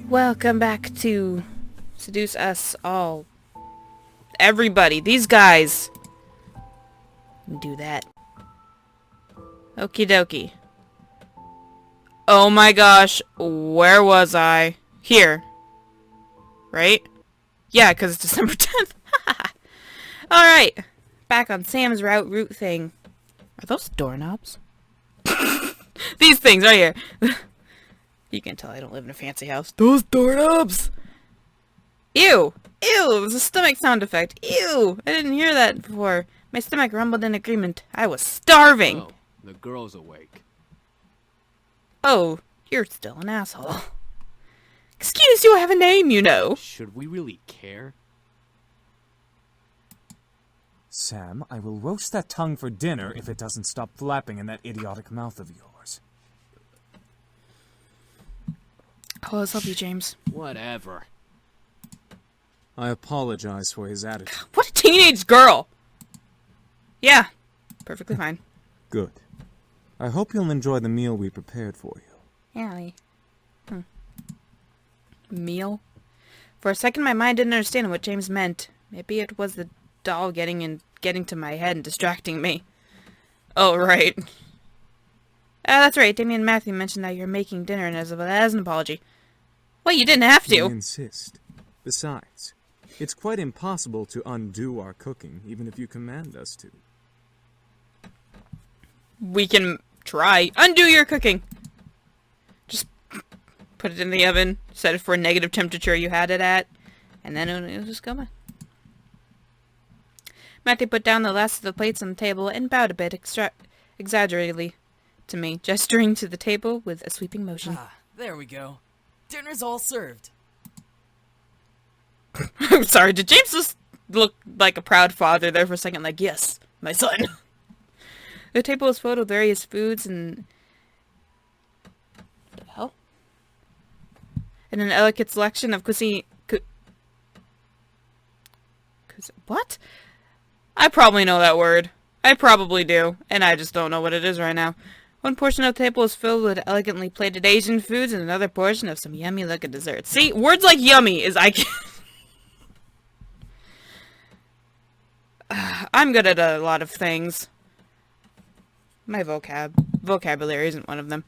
Welcome back to Seduce Us All. Everybody, these guys. Do that. Okie dokie. Oh my gosh, where was I? Here. Right? Yeah, because it's December 10th. Alright. Back on Sam's route thing. Are those doorknobs? These things right here. You can tell I don't live in a fancy house. Those doorknobs! Ew! Ew! It was a stomach sound effect. Ew! I didn't hear that before. My stomach rumbled in agreement. I was starving! Oh, the girl's awake. Oh, you're still an asshole. Excuse you, I have a name, you know. Should we really care? Sam, I will roast that tongue for dinner if it doesn't stop flapping in that idiotic mouth of yours. Oh, let's help you, James. Whatever. I apologize for his attitude. What a teenage girl! Yeah, perfectly fine. Good. I hope you'll enjoy the meal we prepared for you. Allie. Meal? For a second, my mind didn't understand what James meant. Maybe it was the doll getting to my head and distracting me. Oh, right. That's right. Damien and Matthew mentioned that you're making dinner and as an apology. Well, you didn't have to. I insist. Besides, it's quite impossible to undo our cooking, even if you command us to. We can try. Undo your cooking. Just put it in the oven, set it for a negative temperature you had it at, and then it'll just go on. Matthew put down the last of the plates on the table and bowed a bit exaggeratedly to me, gesturing to the table with a sweeping motion. Ah, there we go. Dinner's all served. I'm sorry, did James just look like a proud father there for a second? Like, yes, my son. The table was filled with various foods and... What the hell? And an elegant selection of cuisine... What? I probably know that word. I probably do, and I just don't know what it is right now. One portion of the table was filled with elegantly plated Asian foods and another portion of some yummy-looking desserts. See, words like yummy is I can... I'm good at a lot of things. My vocabulary isn't one of them.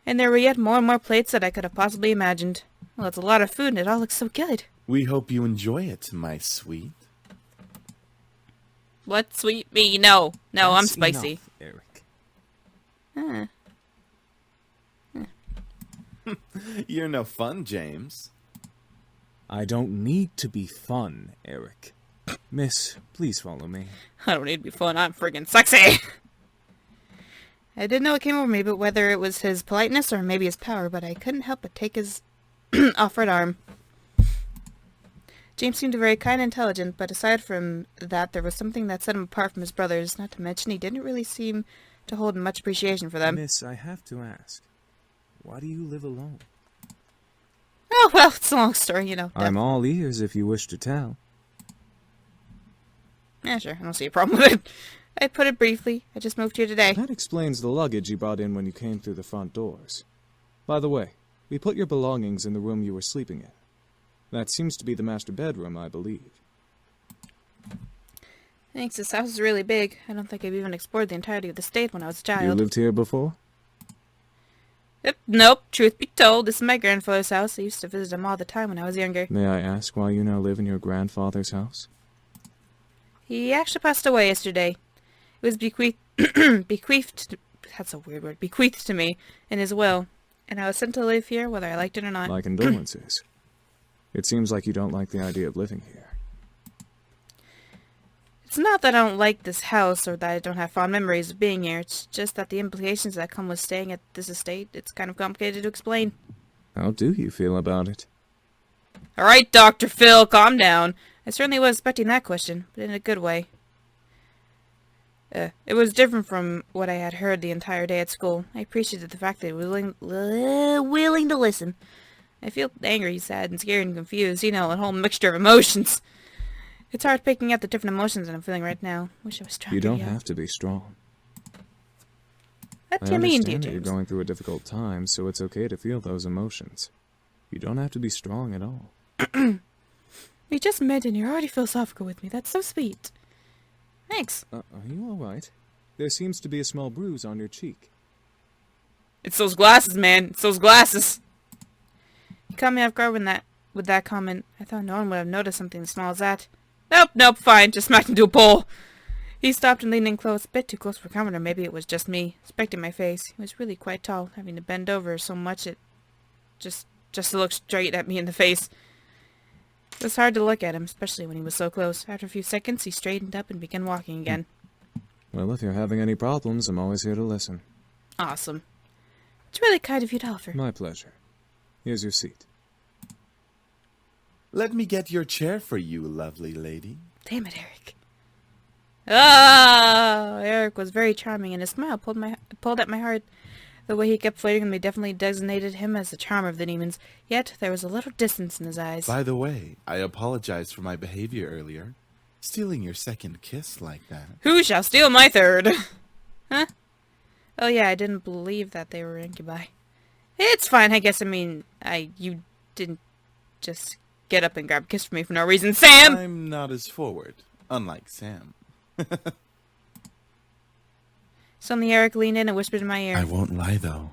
And there were yet more and more plates that I could have possibly imagined. Well, it's a lot of food and it all looks so good. We hope you enjoy it, my sweet. What sweet me? No, I'm That's spicy. enough, Eric. You're no fun, James. I don't need to be fun, Eric. Miss, please follow me. I don't need to be fun, I'm friggin' sexy! I didn't know what came over me, but whether it was his politeness or maybe his power, but I couldn't help but take his offered arm. James seemed very kind and intelligent, but aside from that, there was something that set him apart from his brothers, not to mention he didn't really seem to hold much appreciation for them. Miss, I have to ask, why do you live alone? Oh, well, it's a long story, you know. I'm all ears if you wish to tell. Yeah, sure, I don't see a problem with it. I put it briefly, I just moved here today. That explains the luggage you brought in when you came through the front doors. By the way, we put your belongings in the room you were sleeping in. That seems to be the master bedroom, I believe. Thanks, this house is really big. I don't think I've even explored the entirety of the state when I was a child. You lived here before? Nope, truth be told, this is my grandfather's house. I used to visit him all the time when I was younger. May I ask why you now live in your grandfather's house? He actually passed away yesterday. It was bequeathed that's a weird word, bequeathed to me in his will, and I was sent to live here whether I liked it or not. My condolences. It seems like you don't like the idea of living here. It's not that I don't like this house or that I don't have fond memories of being here. It's just that the implications that come with staying at this estate, it's kind of complicated to explain. How do you feel about it? Alright, Dr. Phil, calm down. I certainly was expecting that question, but in a good way. It was different from what I had heard the entire day at school. I appreciated the fact that he was willing to listen. I feel angry, sad, and scared and confused. You know, a whole mixture of emotions. It's hard picking out the different emotions that I'm feeling right now. Wish I was stronger. You don't have to be strong. What do you mean, I dear understand that James? you're going through a difficult time, so it's okay to feel those emotions. You don't have to be strong at all. We just met and you're already philosophical with me. That's so sweet. Thanks. Are you alright? There seems to be a small bruise on your cheek. It's those glasses, man. It's those glasses. He caught me off guard with that comment. I thought no one would have noticed something as small as that. Nope, fine. Just smacked into a pole. He stopped and leaned in close, a bit too close for comfort, or maybe it was just me, inspecting my face. He was really quite tall, having to bend over so much it just to look straight at me in the face. It was hard to look at him, especially when he was so close. After a few seconds, he straightened up and began walking again. Well, if you're having any problems, I'm always here to listen. Awesome. It's really kind of you to offer. My pleasure. Here's your seat. Let me get your chair for you, lovely lady. Damn it, Eric. Ah! Eric was very charming, and his smile pulled at my heart. The way he kept flirting with me definitely designated him as the charmer of the demons, yet there was a little distance in his eyes. By the way, I apologize for my behavior earlier. Stealing your second kiss like that. Who shall steal my third? Huh? Oh yeah, I didn't believe that they were incubi. It's fine, I guess. I mean, you didn't just get up and grab a kiss from me for no reason, Sam! I'm not as forward, unlike Sam. Suddenly Eric leaned in and whispered in my ear. I won't lie, though.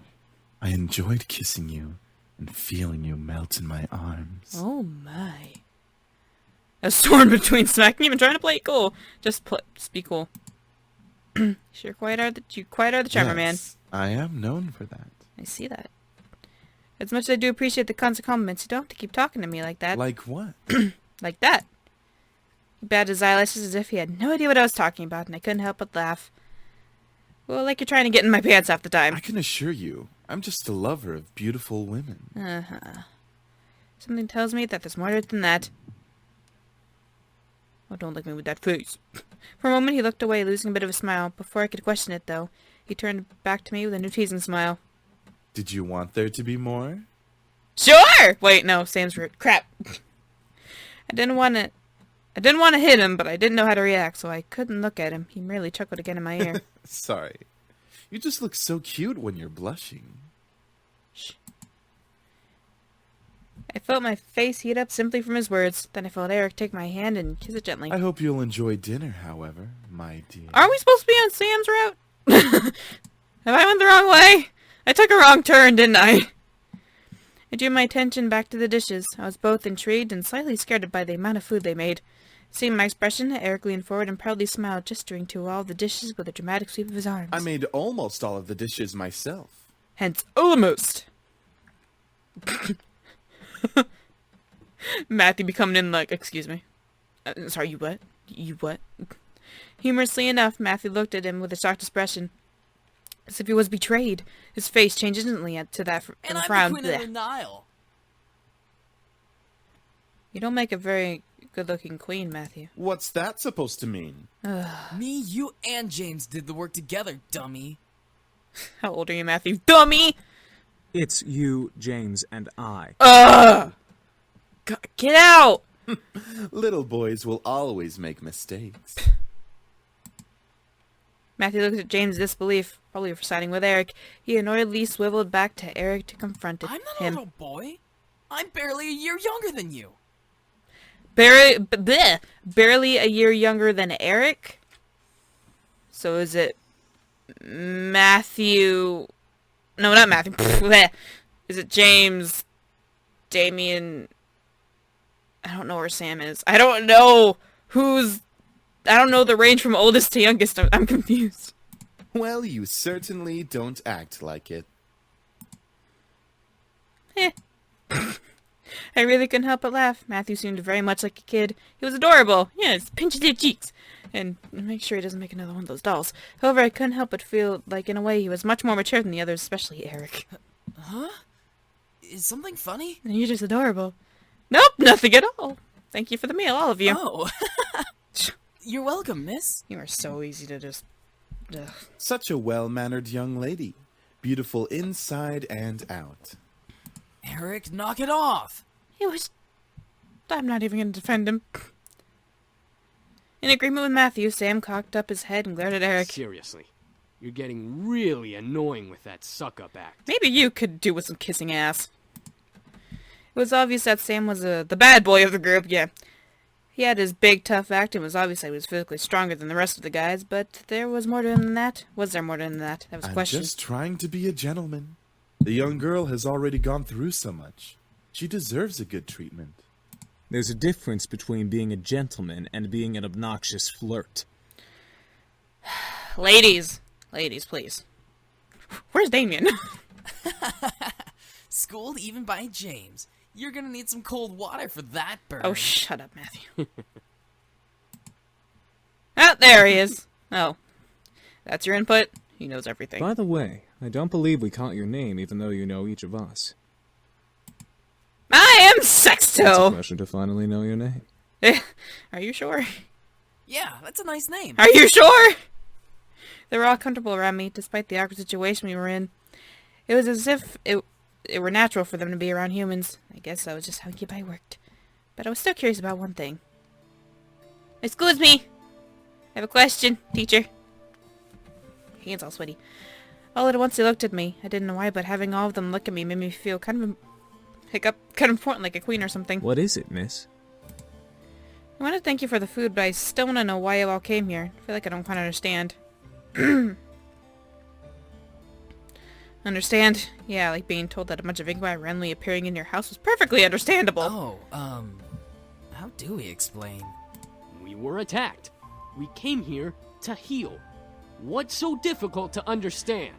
I enjoyed kissing you and feeling you melt in my arms. Oh my. A storm between smacking him and trying to play it cool. Just be cool. You quite are the charmer, man. I am known for that. I see that. As much as I do appreciate the constant compliments, you don't have to keep talking to me like that. Like what? Like that. He batted his eyelashes as if he had no idea what I was talking about, and I couldn't help but laugh. Well, like you're trying to get in my pants half the time. I can assure you, I'm just a lover of beautiful women. Uh-huh. Something tells me that there's more to it than that. Oh, don't look at me with that face. For a moment, he looked away, losing a bit of a smile. Before I could question it, though, he turned back to me with a new teasing smile. Did you want there to be more? Sure! Wait, no, Sam's rude. Crap. I didn't want to hit him, but I didn't know how to react, so I couldn't look at him. He merely chuckled again in my ear. Sorry. You just look so cute when you're blushing. Shh. I felt my face heat up simply from his words. Then I felt Eric take my hand and kiss it gently. I hope you'll enjoy dinner, however, my dear. Aren't we supposed to be on Sam's route? Have I went the wrong way? I took a wrong turn, didn't I? I drew my attention back to the dishes. I was both intrigued and slightly scared by the amount of food they made. Seeing my expression, Eric leaned forward and proudly smiled, gesturing to all the dishes with a dramatic sweep of his arms. I made almost all of the dishes myself. Hence, almost. Matthew be coming in like, excuse me. Sorry, you what? You what? Humorously enough, Matthew looked at him with a shocked expression, as if he was betrayed. His face changed instantly to that And I'm frown. the queen of the Nile. You don't make a very good-looking queen, Matthew. What's that supposed to mean? Me, you, and James did the work together, dummy. How old are you, Matthew? Dummy! It's you, James, and I. Get out! Little boys will always make mistakes. Matthew looked at James' disbelief, probably for siding with Eric. He annoyedly swiveled back to Eric to confront I'm not him. a little boy. I'm barely a year younger than you. Barely a year younger than Eric? So is it Matthew... No, not Matthew. Is it James, Damien... I don't know where Sam is. I don't know I don't know the range from oldest to youngest. I'm confused. Well, you certainly don't act like it. I really couldn't help but laugh. Matthew seemed very much like a kid. He was adorable. Yes, pinch his cheeks. And make sure he doesn't make another one of those dolls. However, I couldn't help but feel like, in a way, he was much more mature than the others, especially Eric. Huh? Is something funny? And you're just adorable. Nope, nothing at all. Thank you for the meal, all of you. Oh. You're welcome, miss. You are so easy to just... Ugh. Such a well-mannered young lady. Beautiful inside and out. Eric, knock it off. He was... I'm not even going to defend him. In agreement with Matthew, Sam cocked up his head and glared at Eric. Seriously. You're getting really annoying with that suck-up act. Maybe you could do with some kissing ass. It was obvious that Sam was the bad boy of the group, yeah. He had his big, tough act and was obviously he was physically stronger than the rest of the guys, but there was more to him than that. Was there more to him than that? That was a I'm question. just trying to be a gentleman. The young girl has already gone through so much. She deserves a good treatment. There's a difference between being a gentleman and being an obnoxious flirt. Ladies, please. Where's Damien? Schooled even by James. You're gonna need some cold water for that burn. Oh, shut up, Matthew. Oh, there he is. Oh. That's your input? He knows everything. By the way, I don't believe we caught your name even though you know each of us. I am It's a Sexto! pleasure to finally know your name. Are you sure? Yeah, that's a nice name. Are you sure? They were all comfortable around me, despite the awkward situation we were in. It was as if it were natural for them to be around humans. I guess that was just how Incubi worked. But I was still curious about one thing. Excuse me! I have a question, teacher. Hands all sweaty. All at once they looked at me. I didn't know why, but having all of them look at me made me feel kind of important like a queen or something. What is it, miss? I want to thank you for the food, but I still want to know why you all came here. I feel like I don't quite understand. Understand? Yeah, like being told that a bunch of Incubi randomly appearing in your house was perfectly understandable. Oh, how do we explain? We were attacked. We came here to heal. What's so difficult to understand?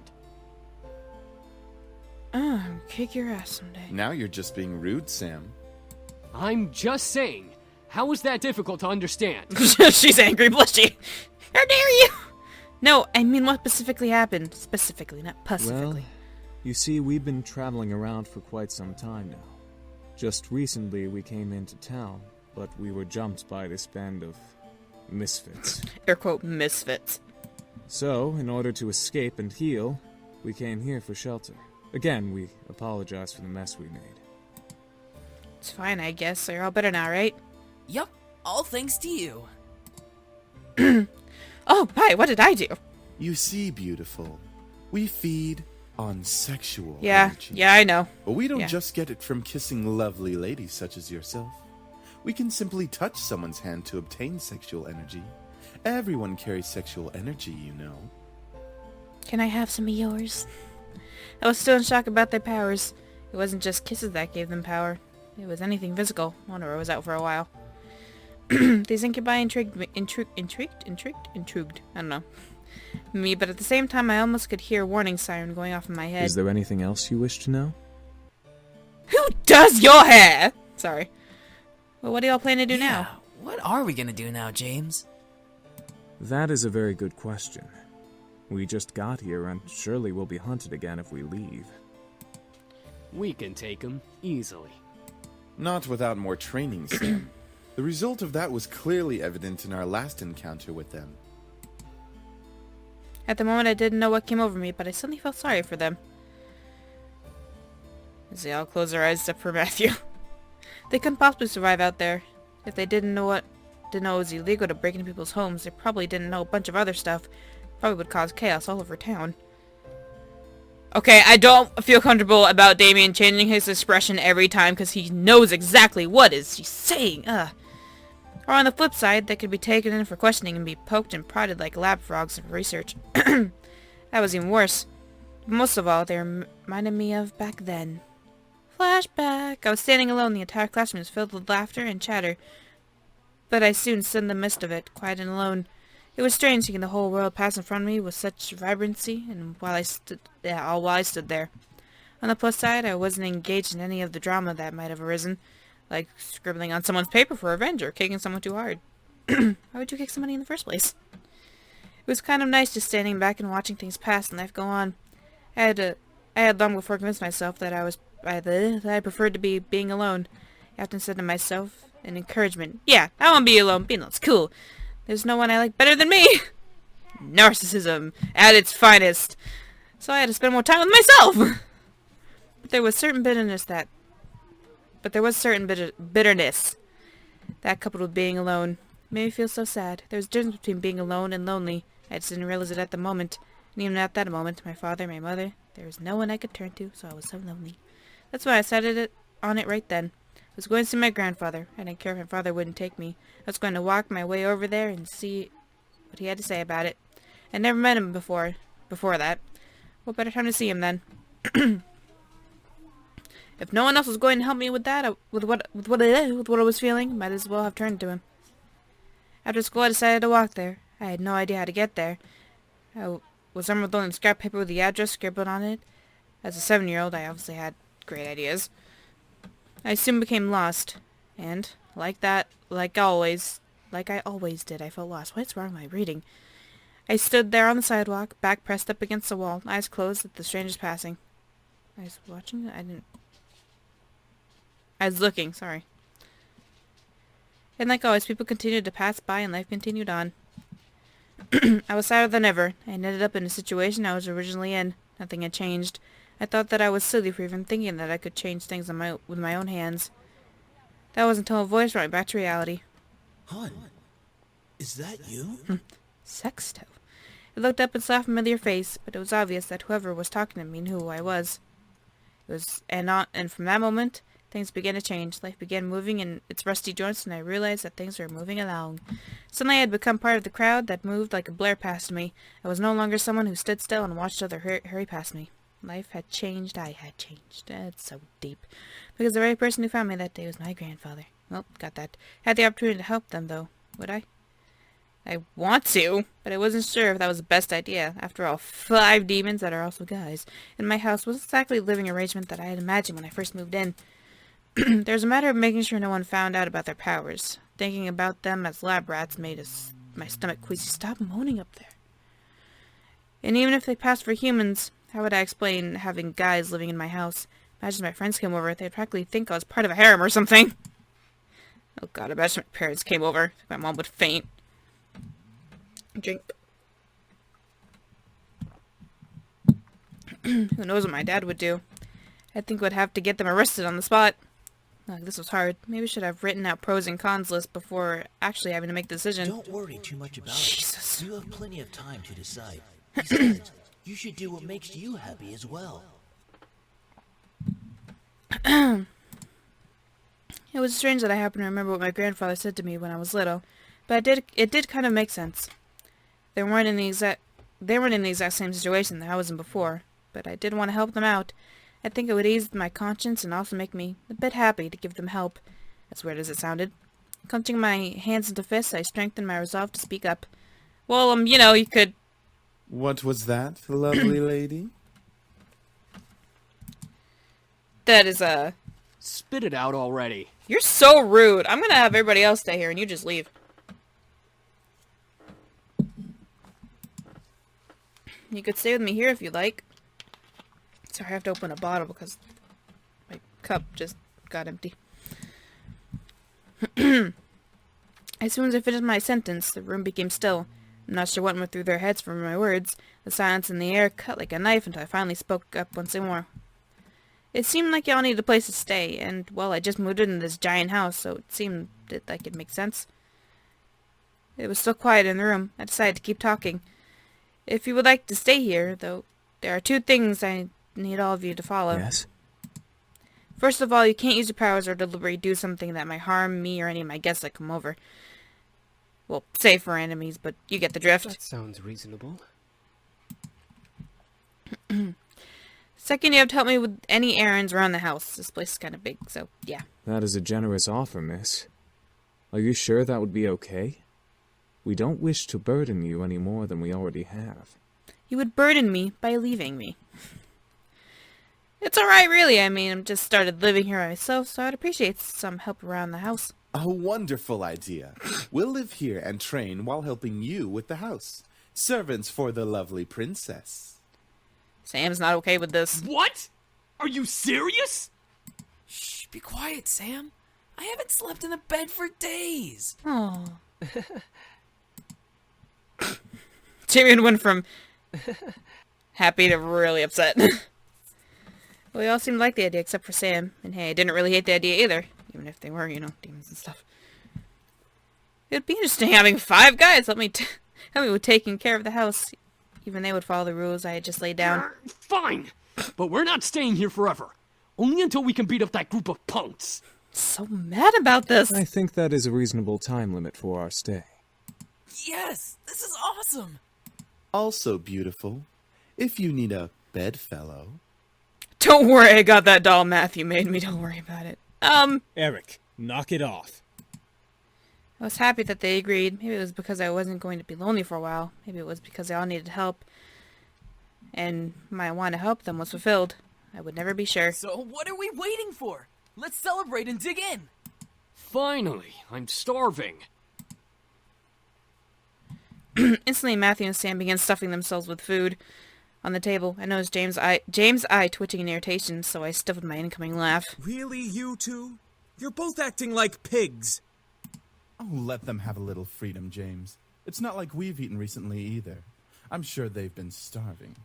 Kick your ass someday. Now you're just being rude, Sam. I'm just saying. How is that difficult to understand? She's angry, blushy. How dare you? No, I mean what specifically happened. Specifically, not pacifically. Well, you see, we've been traveling around for quite some time now. Just recently we came into town, but we were jumped by this band of misfits. Air quote, misfits. So, in order to escape and heal, we came here for shelter. Again, we apologize for the mess we made. It's fine, I guess. So you're all better now, right? Yup, all thanks to you. Oh, hi, what did I do? You see, beautiful, we feed on sexual Yeah, energy. yeah, I know. But we don't Yeah. just get it from kissing lovely ladies such as yourself. We can simply touch someone's hand to obtain sexual energy. Everyone carries sexual energy, you know. Can I have some of yours? I was still in shock about their powers. It wasn't just kisses that gave them power. It was anything physical. Wonder I was out for a while. These incubi intrigued. I don't know. Me, but at the same time I almost could hear a warning siren going off in my head. Is there anything else you wish to know? Who does your hair? Sorry. Well, what do y'all plan to do Yeah, now? what are we gonna do now, James? That is a very good question. We just got here and surely we'll be hunted again if we leave. We can take him easily. Not without more training, Sam. The result of that was clearly evident in our last encounter with them. At the moment I didn't know what came over me, but I suddenly felt sorry for them. As they all closed their eyes except for Matthew. They couldn't possibly survive out there. If they didn't know it was illegal to break into people's homes, they probably didn't know a bunch of other stuff. Probably would cause chaos all over town. Okay, I don't feel comfortable about Damien changing his expression every time because he knows exactly what is she's saying. Or on the flip side, they could be taken in for questioning and be poked and prodded like lab frogs for research. That was even worse. But most of all, they reminded me of back then. Flashback! I was standing alone. The entire classroom was filled with laughter and chatter. But I soon stood in the midst of it, quiet and alone. It was strange seeing the whole world pass in front of me with such vibrancy, and while I stood there. On the plus side, I wasn't engaged in any of the drama that might have arisen, like scribbling on someone's paper for revenge or kicking someone too hard. Why would you kick somebody in the first place? It was kind of nice just standing back and watching things pass and life go on. I had long before convinced myself that I preferred to be being alone. I often said to myself, an encouragement, yeah, I want to be alone. Being alone's cool. There's no one I like better than me. Narcissism at its finest. So I had to spend more time with myself. But there was certain bitterness that coupled with being alone made me feel so sad. There was a difference between being alone and lonely. I just didn't realize it at the moment. And even at that moment, my father, my mother, there was no one I could turn to, so I was so lonely. That's why I decided on it right then. I was going to see my grandfather. I didn't care if my father wouldn't take me. I was going to walk my way over there and see what he had to say about it. I'd never met him before that. What better time to see him then? If no one else was going to help me with that, with what I was feeling, might as well have turned to him. After school, I decided to walk there. I had no idea how to get there. I was armed with only scrap paper with the address scribbled on it. As a 7-year-old, I obviously had great ideas. I soon became lost, and like I always did, I felt lost. What's wrong with my reading? I stood there on the sidewalk, back pressed up against the wall, eyes closed at the strangers passing. I was watching. I was looking, sorry. And like always, people continued to pass by and life continued on. I was sadder than ever. I ended up in a situation I was originally in. Nothing had changed. I thought that I was silly for even thinking that I could change things with my own hands. That was until a voice brought me back to reality. Hun, is that you? Sexto. I looked up and saw a familiar face, but it was obvious that whoever was talking to me knew who I was. And from that moment, things began to change. Life began moving in its rusty joints, and I realized that things were moving along. Suddenly I had become part of the crowd that moved like a blur past me. I was no longer someone who stood still and watched others hurry past me. Life had changed. I had changed. It's so deep. Because the very person who found me that day was my grandfather. Well, got that. Had the opportunity to help them, though. Would I? I want to, but I wasn't sure if that was the best idea. After all, 5 demons that are also guys in my house was exactly the living arrangement that I had imagined when I first moved in. There's a matter of making sure no one found out about their powers. Thinking about them as lab rats made my stomach queasy. Stop moaning up there. And even if they passed for humans, how would I explain having guys living in my house? Imagine my friends came over, they'd practically think I was part of a harem or something. Oh god, imagine my parents came over. My mom would faint. Drink. Who knows what my dad would do? I think we'd have to get them arrested on the spot. This was hard. Maybe I should have written out pros and cons lists before actually having to make the decision. Don't worry too much about Jesus. it. You have plenty of time to decide. Besides, you should do what makes you happy as well. It was strange that I happened to remember what my grandfather said to me when I was little, but it did kind of make sense. They weren't in the exact same situation that I was in before, but I did want to help them out. I think it would ease my conscience and also make me a bit happy to give them help, as weird as it sounded. Clenching my hands into fists, I strengthened my resolve to speak up. Well, you could... What was that, lovely lady? That is, Spit it out already. You're so rude. I'm gonna have everybody else stay here and you just leave. You could stay with me here if you like. Sorry, I have to open a bottle because my cup just got empty. As soon as I finished my sentence, the room became still. I'm not sure what went through their heads from my words. The silence in the air cut like a knife until I finally spoke up once more. It seemed like y'all needed a place to stay, and, well, I just moved into this giant house, so it seemed like it makes sense. It was still quiet in the room. I decided to keep talking. If you would like to stay here, though, there are 2 things I need all of you to follow. Yes? First of all, you can't use your powers or deliberately do something that might harm me or any of my guests that come over. Well, save for enemies, but you get the drift. That sounds reasonable. Second, you have to help me with any errands around the house. This place is kind of big, so yeah. That is a generous offer, miss. Are you sure that would be okay? We don't wish to burden you any more than we already have. You would burden me by leaving me. It's alright, really. I mean, I'm just started living here myself, so I'd appreciate some help around the house. A wonderful idea. We'll live here and train while helping you with the house. Servants for the lovely princess. Sam's not okay with this. What? Are you serious? Shh, be quiet, Sam. I haven't slept in a bed for days. Oh. Tyrion went from happy to really upset. Well, we all seemed to like the idea except for Sam. And hey, I didn't really hate the idea either. Even if they were, demons and stuff. It'd be interesting having 5 guys help me with taking care of the house. Even they would follow the rules I had just laid down. Fine, but we're not staying here forever. Only until we can beat up that group of punks. So mad about this. I think that is a reasonable time limit for our stay. Yes, this is awesome. Also beautiful, if you need a bedfellow. Don't worry, I got that doll Matthew made me. Don't worry about it. Eric, knock it off. I was happy that they agreed. Maybe it was because I wasn't going to be lonely for a while. Maybe it was because they all needed help. And my want to help them was fulfilled. I would never be sure. So what are we waiting for? Let's celebrate and dig in. Finally, I'm starving. Instantly, Matthew and Sam began stuffing themselves with food on the table. I noticed James' eye twitching in irritation, so I stifled my incoming laugh. Really, you two? You're both acting like pigs. Oh, let them have a little freedom, James. It's not like we've eaten recently either. I'm sure they've been starving.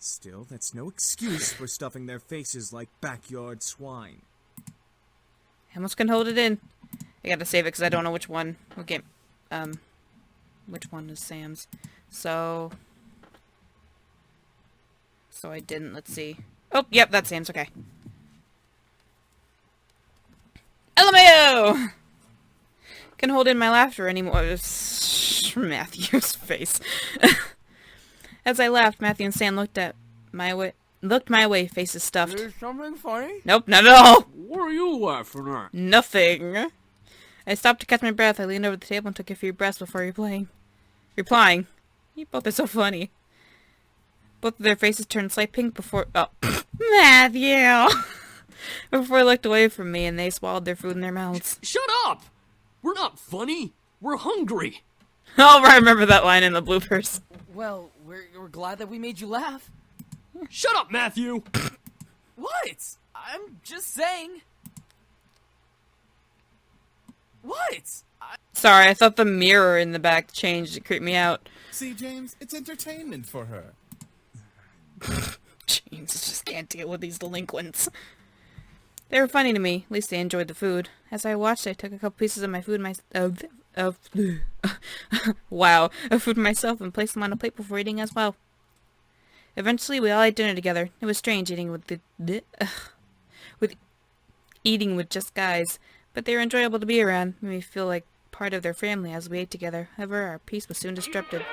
Still, that's no excuse for stuffing their faces like backyard swine. I almost couldn't hold it in. I gotta save it because I don't know which one. Okay, which one is Sam's? So I didn't. Let's see. Oh, yep, that's Sam's. Okay. LMAO! Can hold in my laughter anymore. Matthew's face. As I laughed, Matthew and Sam looked my way, faces stuffed. Is something funny? Nope, not at all. What are you laughing at? Nothing. I stopped to catch my breath. I leaned over the table and took a few breaths before replying. You both are so funny. Both of their faces turned slight pink before... Oh, Matthew! Before they looked away from me and they swallowed their food in their mouths. Shut up! We're not funny. We're hungry. Oh, I remember that line in the bloopers. Well, we're glad that we made you laugh. Shut up, Matthew! What? I'm just saying. What? Sorry, I thought the mirror in the back changed. It creeped me out. See, James, it's entertainment for her. James just can't deal with these delinquents. They were funny to me. At least they enjoyed the food. As I watched, I took a couple pieces of my food of food myself and placed them on a plate before eating as well. Eventually, we all ate dinner together. It was strange eating eating with just guys, but they were enjoyable to be around. Made me feel like part of their family as we ate together. However, our peace was soon disrupted.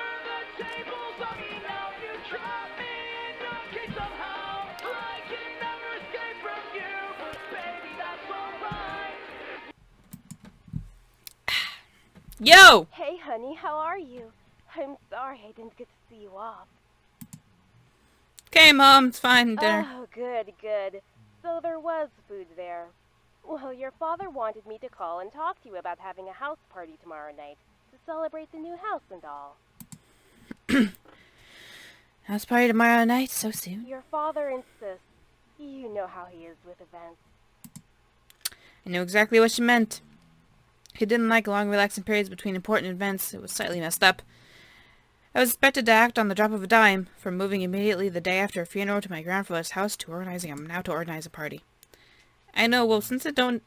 Yo! Hey, honey, how are you? I'm sorry I didn't get to see you off. Okay, Mom, it's fine. Dinner. Oh, good, good. So there was food there. Well, your father wanted me to call and talk to you about having a house party tomorrow night to celebrate the new house and all. House party tomorrow night? So soon? Your father insists. You know how he is with events. I knew exactly what she meant. He didn't like long, relaxing periods between important events. It was slightly messed up. I was expected to act on the drop of a dime, from moving immediately the day after a funeral to my grandfather's house to organizing a party. I know, well, since I don't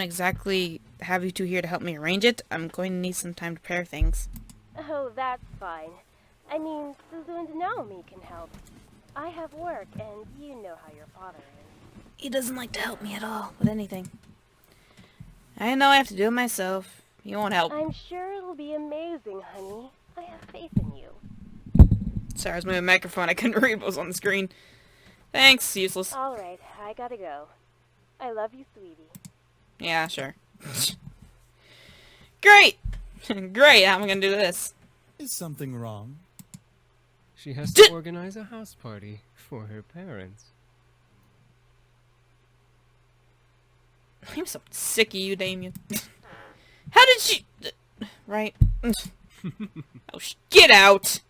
exactly have you two here to help me arrange it, I'm going to need some time to prepare things. Oh, that's fine. I mean, Suzu and Naomi can help. I have work, and you know how your father is. He doesn't like to help me at all with anything. I know I have to do it myself. He won't help. I'm sure it'll be amazing, honey. I have faith in you. Sorry, I was moving the microphone. I couldn't read what was on the screen. Thanks, useless. Alright, I gotta go. I love you, sweetie. Yeah, sure. Great! Great, how am I gonna do this? Is something wrong? She has to organize a house party for her parents. I'm so sick of you, Damien. How did she... Right. Oh, get out!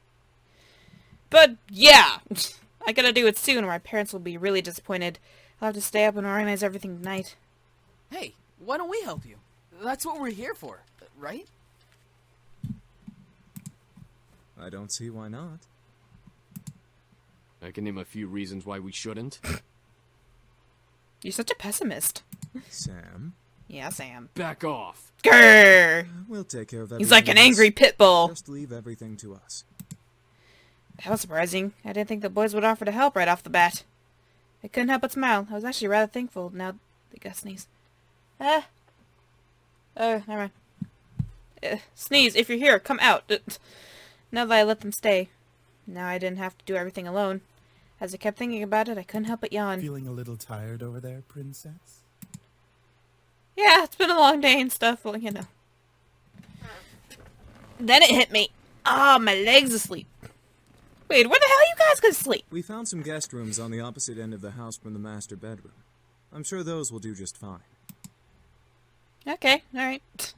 But, yeah! I gotta do it soon or my parents will be really disappointed. I'll have to stay up and organize everything tonight. Hey, why don't we help you? That's what we're here for, right? I don't see why not. I can name a few reasons why we shouldn't. You're such a pessimist. Sam? Yeah, Sam. Back off. Grrr! We'll take care of everything. He's like an else. angry pit bull. Just leave everything to us. That was surprising. I didn't think the boys would offer to help right off the bat. I couldn't help but smile. I was actually rather thankful now. I got sneeze. Ah. Oh, never mind. Sneeze, if you're here, come out. Now that I let them stay. Now I didn't have to do everything alone. As I kept thinking about it, I couldn't help but yawn. Feeling a little tired over there, princess? Yeah, it's been a long day and stuff. Well, you know. Then it hit me. Ah, my leg's asleep. Wait, where the hell are you guys gonna sleep? We found some guest rooms on the opposite end of the house from the master bedroom. I'm sure those will do just fine. Okay, alright.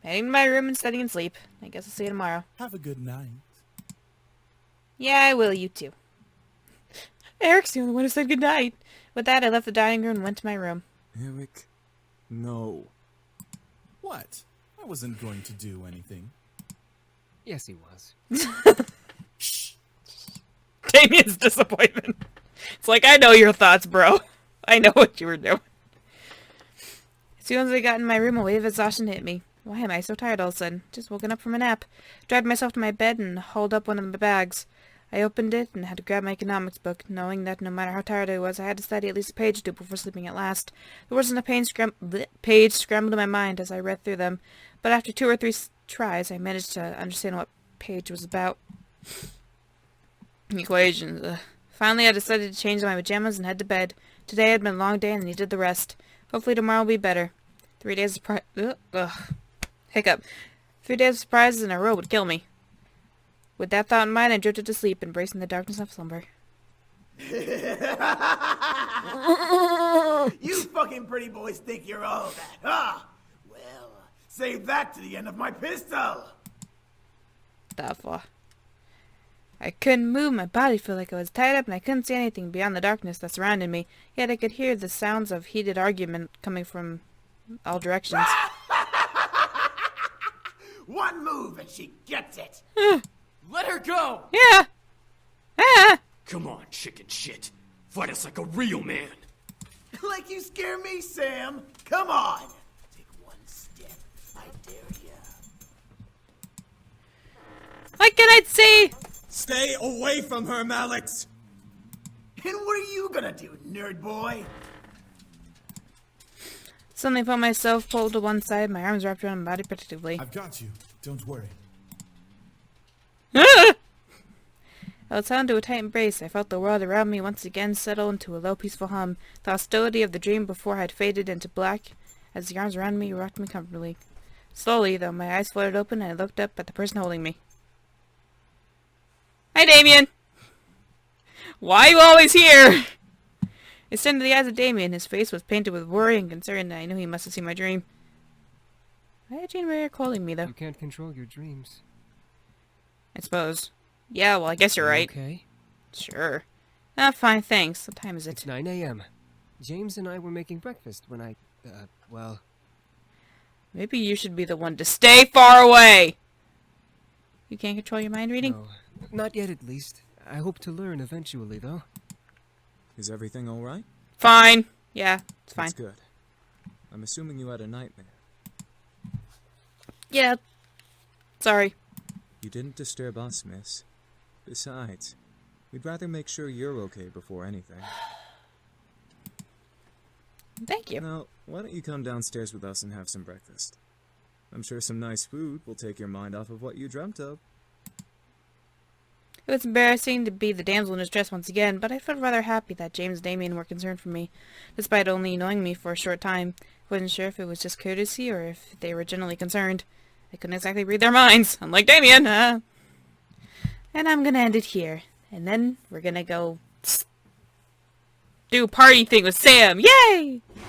Heading to my room and studying and sleep. I guess I'll see you tomorrow. Have a good night. Yeah, I will. You too. Eric's the only one who said goodnight. With that, I left the dining room and went to my room. Eric, no. What? I wasn't going to do anything. Yes, he was. Damien's disappointment. It's like, I know your thoughts, bro. I know what you were doing. As soon as I got in my room, a wave of exhaustion hit me. Why am I so tired all of a sudden? Just woken up from a nap. Dragged myself to my bed and hauled up one of my bags. I opened it and had to grab my economics book, knowing that no matter how tired I was, I had to study at least a page or two before sleeping at last. The words on the page scrambled in my mind as I read through them, but after 2 or 3 tries, I managed to understand what page was about. Equations. Finally, I decided to change my pajamas and head to bed. Today had been a long day and needed the rest. Hopefully tomorrow will be better. 3 days of Hiccup. 3 days of surprises in a row would kill me. With that thought in mind, I drifted to sleep, embracing the darkness of slumber. You fucking pretty boys think you're all that, huh? Well, save that to the end of my pistol. The fuck? I couldn't move, my body felt like I was tied up, and I couldn't see anything beyond the darkness that surrounded me. Yet I could hear the sounds of heated argument coming from all directions. One move and she gets it. Let her go! Yeah! Ah! Come on, chicken shit. Fight us like a real man. Like you scare me, Sam. Come on. Take one step. I dare ya. What can I see? Stay away from her, Malix! And what are you gonna do, nerd boy? Suddenly I found myself pulled to one side, my arms wrapped around my body protectively. I've got you. Don't worry. I was held into a tight embrace. I felt the world around me once again settle into a low, peaceful hum. The hostility of the dream before had faded into black as the arms around me rocked me comfortably. Slowly, though, my eyes fluttered open and I looked up at the person holding me. Hi, Damien! Why are you always here? I stared into the eyes of Damien. His face was painted with worry and concern, and I knew he must have seen my dream. Why had Jane Ray calling me, though? You can't control your dreams. I suppose. Yeah, well, I guess you're right. Okay. Sure. Ah, fine, thanks. What time is it? It's 9 a.m. James and I were making breakfast when I, well... Maybe you should be the one to stay far away! You can't control your mind reading? No, not yet at least. I hope to learn eventually, though. Is everything alright? Fine. Yeah, it's fine. That's good. I'm assuming you had a nightmare. Yeah. Sorry. You didn't disturb us, miss. Besides, we'd rather make sure you're okay before anything. Thank you. Now, why don't you come downstairs with us and have some breakfast? I'm sure some nice food will take your mind off of what you dreamt of. It was embarrassing to be the damsel in distress once again, but I felt rather happy that James and Damien were concerned for me, despite only knowing me for a short time. I wasn't sure if it was just courtesy or if they were genuinely concerned. I couldn't exactly read their minds, unlike Damien. And I'm gonna end it here. And then we're gonna go do a party thing with Sam. Yay!